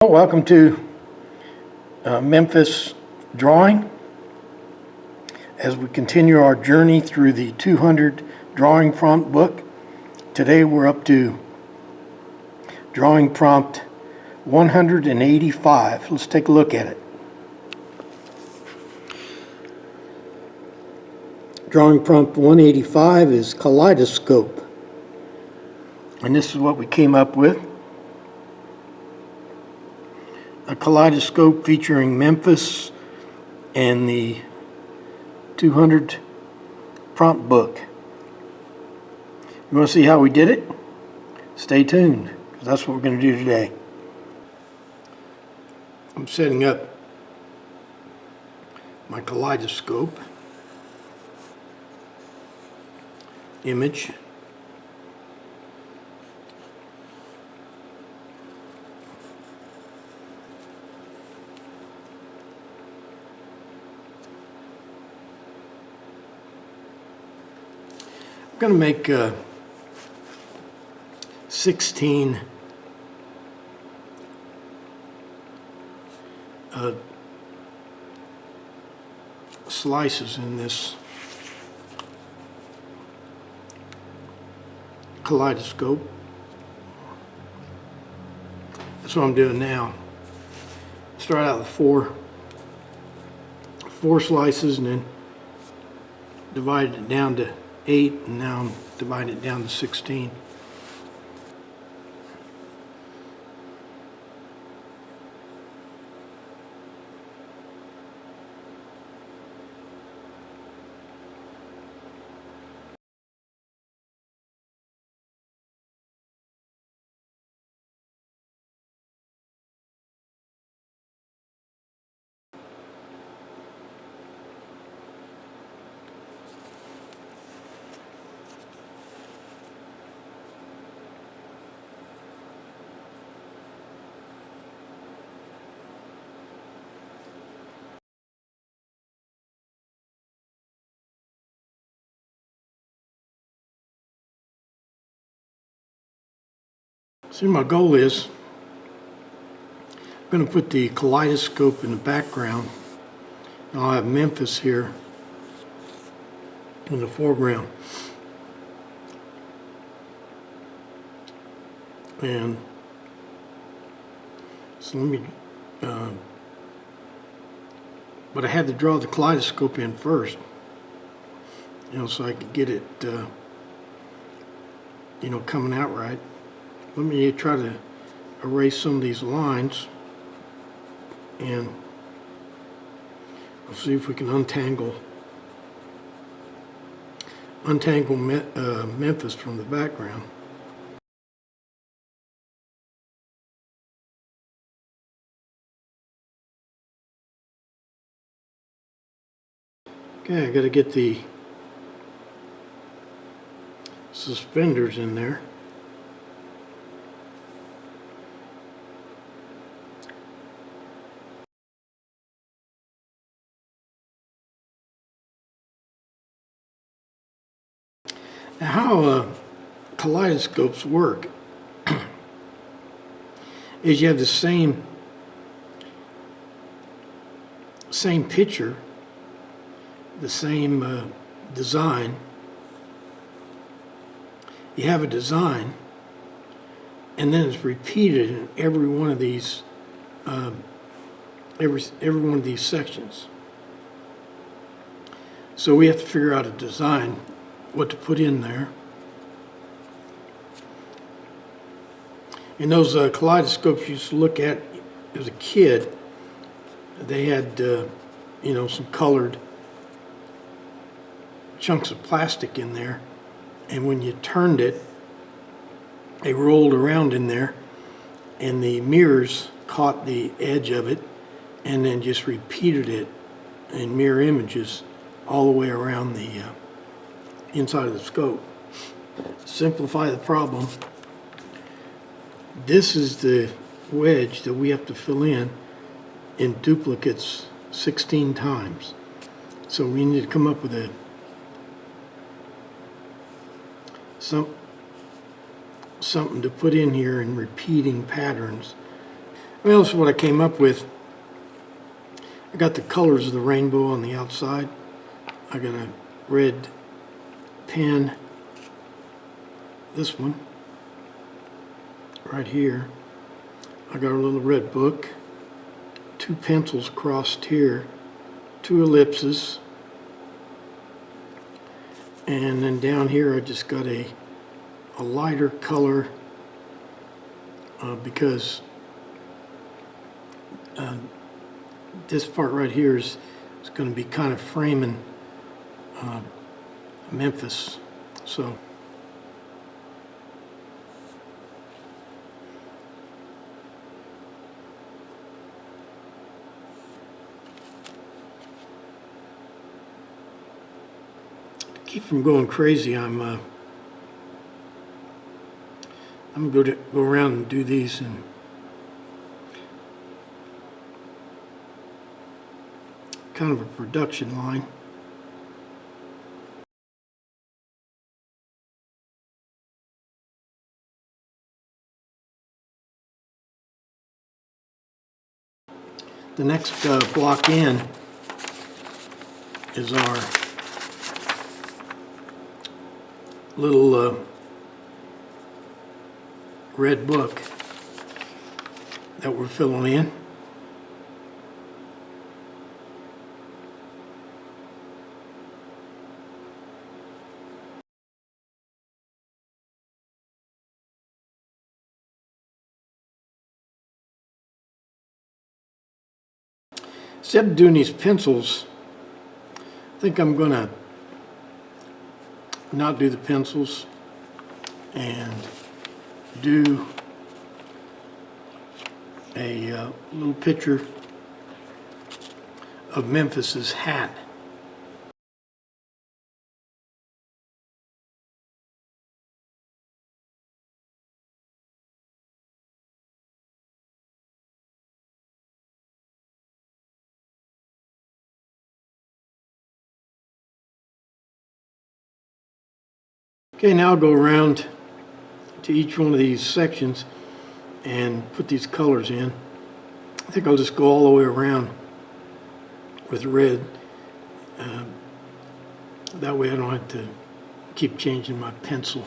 Welcome to Memphis Drawing. As we continue our journey through the 200 drawing prompt book, today we're up to drawing prompt 185. Let's take a look at it. Drawing prompt 185 is Kaleidoscope, and this is what we came up with. A kaleidoscope featuring Memphis and the 200 prompt book. You want to see how we did it? Stay tuned, because that's what we're going to do today. I'm setting up my kaleidoscope image. I'm going to make 16 slices in this kaleidoscope. That's what I'm doing now. Start out with four slices and then divide it down to 8, and now I'm dividing it down to 16. See, my goal is I'm going to put the kaleidoscope in the background. I'll have Memphis here in the foreground. And so let me, but I had to draw the kaleidoscope in first, so I could get it, coming out right. Let me try to erase some of these lines, and we'll see if we can untangle Memphis from the background. Okay, I got to get the suspenders in there. Now, how kaleidoscopes work is you have the same picture, the same design. You have a design, and then it's repeated in every one of these every one of these sections. So we have to figure out a design, what to put in there. And those kaleidoscopes you used to look at as a kid, they had some colored chunks of plastic in there, and when you turned it, they rolled around in there, and the mirrors caught the edge of it and then just repeated it in mirror images all the way around the inside of the scope. Simplify the problem. This is the wedge that we have to fill in duplicates 16 times. So we need to come up with something to put in here in repeating patterns. Well, this is what I came up with. I got the colors of the rainbow on the outside. I got a red pen, this one, right here. I got a little red book, 2 pencils crossed here, 2 ellipses, and then down here I just got a lighter color because this part right here is going to be kind of framing Memphis. So to keep from going crazy, I'm going to go around and do these in kind of a production line. The next block in is our little red book that we're filling in. Instead of doing these pencils, I think I'm going to not do the pencils and do a little picture of Memphis's hat. Okay, now I'll go around to each one of these sections and put these colors in. I think I'll just go all the way around with red. That way I don't have to keep changing my pencil.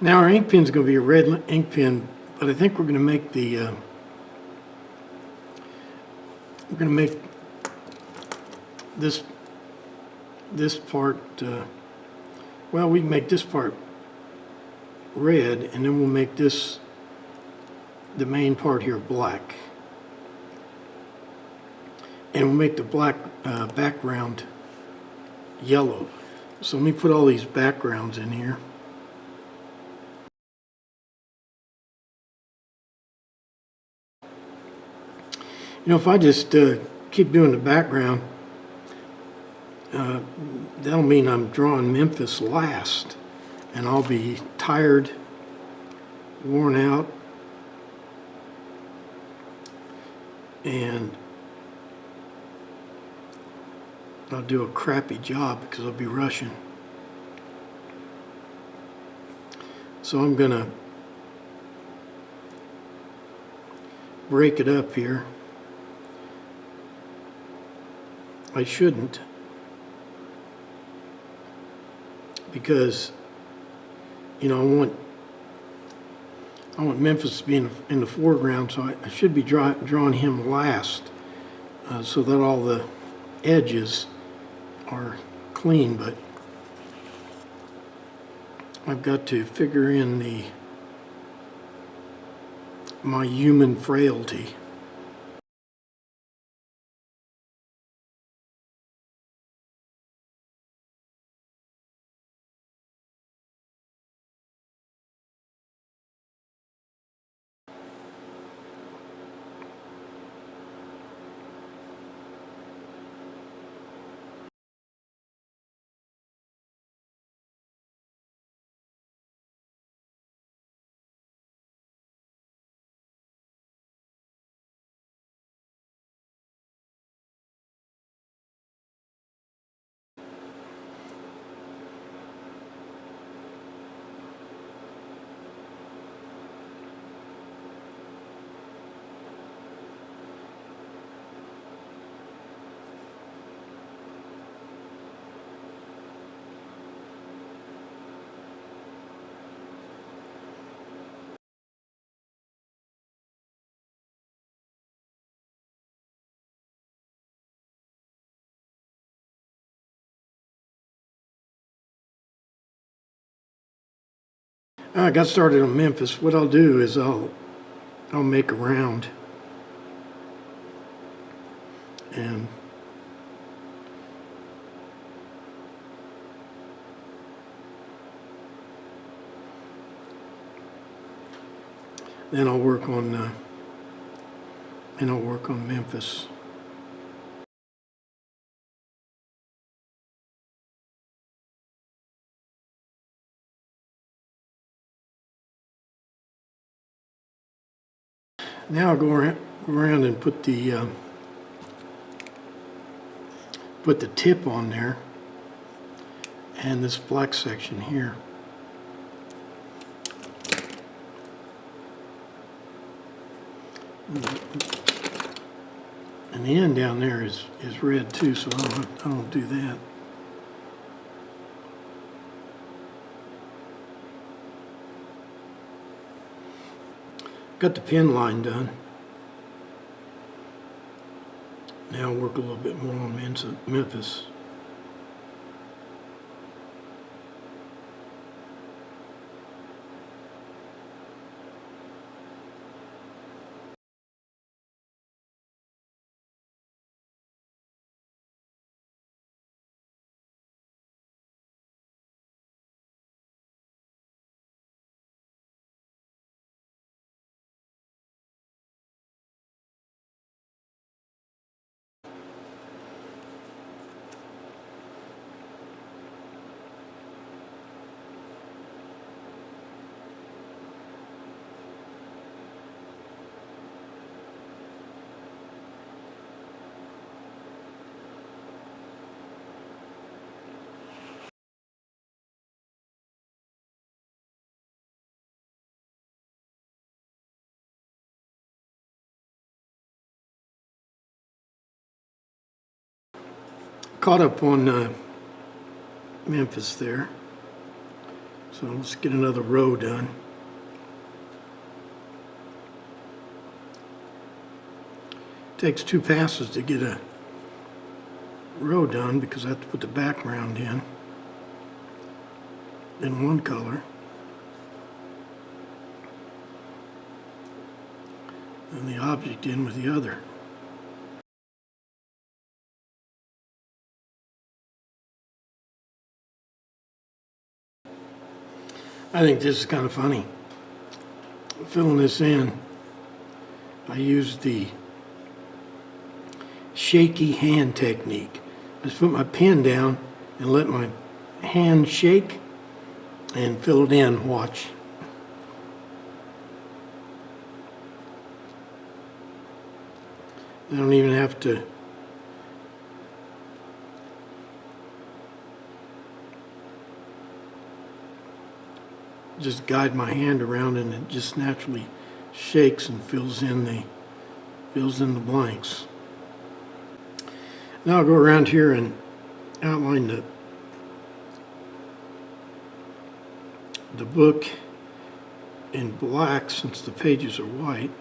Now our ink pen is going to be a red ink pen, but I think we're going to make this part. Well, we can make this part red, and then we'll make the main part here black, and we'll make the black background yellow. So let me put all these backgrounds in here. You know, if I just keep doing the background, that'll mean I'm drawing Memphis last, and I'll be tired, worn out, and I'll do a crappy job because I'll be rushing. So I'm gonna break it up here. I shouldn't, because you know I want Memphis to be in the foreground, so I should be drawing him last, so that all the edges are clean. But I've got to figure in my human frailty. I got started on Memphis. What I'll do is I'll make a round, and then I'll work on Memphis. Now I'll go around and put the tip on there, and this black section here. And the end down there is red too, so I don't do that. Got the pin line done. Now I'll work a little bit more on Memphis. Caught up on Memphis there. So let's get another row done. Takes 2 passes to get a row done because I have to put the background in one color and the object in with the other. I think this is kind of funny. Filling this in, I used the shaky hand technique. I just put my pen down and let my hand shake and fill it in. Watch. I don't even have to just guide my hand around and it just naturally shakes and fills in the blanks. Now I'll go around here and outline the book in black since the pages are white.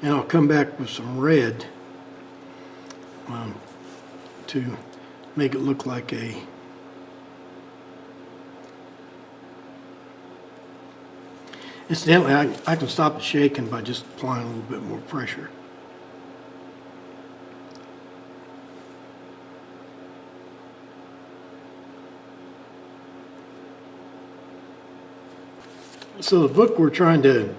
And I'll come back with some red to make it look like a Incidentally, I can stop the shaking by just applying a little bit more pressure. So the book we're trying to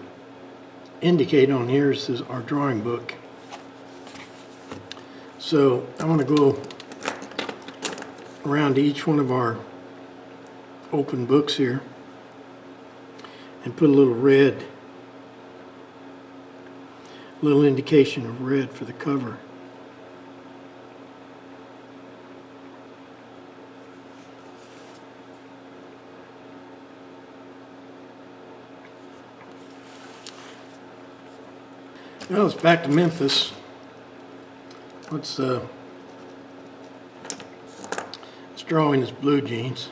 indicate on here is our drawing book. So I want to go around each one of our open books here and put a little red, a little indication of red for the cover. Well, it's back to Memphis. Let's draw in his blue jeans.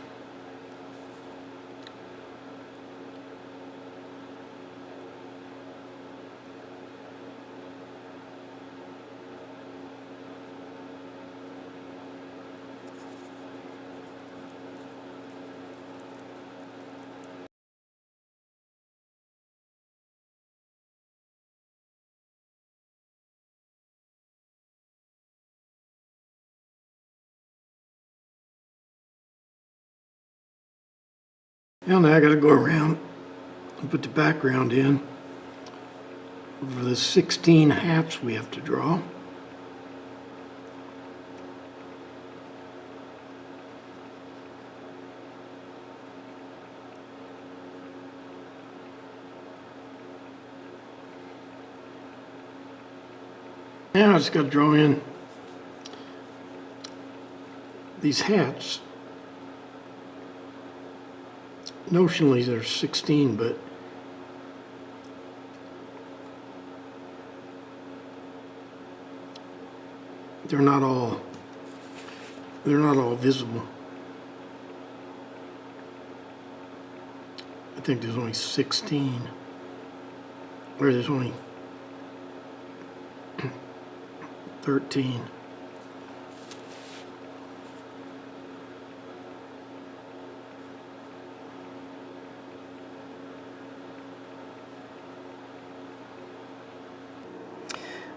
Now I got to go around and put the background in for the 16 hats we have to draw. Now I just got to draw in these hats. Notionally there's 16, but they're not all visible. I think there's only 16, or there's only 13.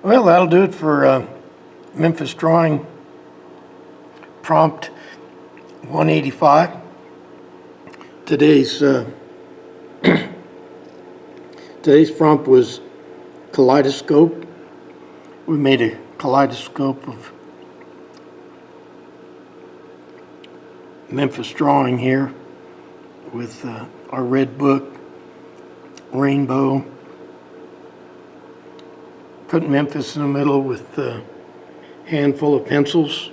Well, that'll do it for Memphis Drawing Prompt 185. Today's prompt was Kaleidoscope. We made a kaleidoscope of Memphis Drawing here with our red book, rainbow. Put Memphis in the middle with a handful of pencils.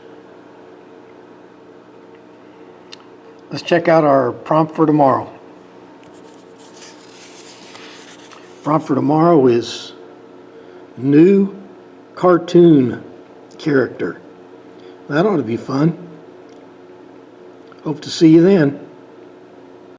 Let's check out our prompt for tomorrow. Prompt for tomorrow is new cartoon character. That ought to be fun. Hope to see you then.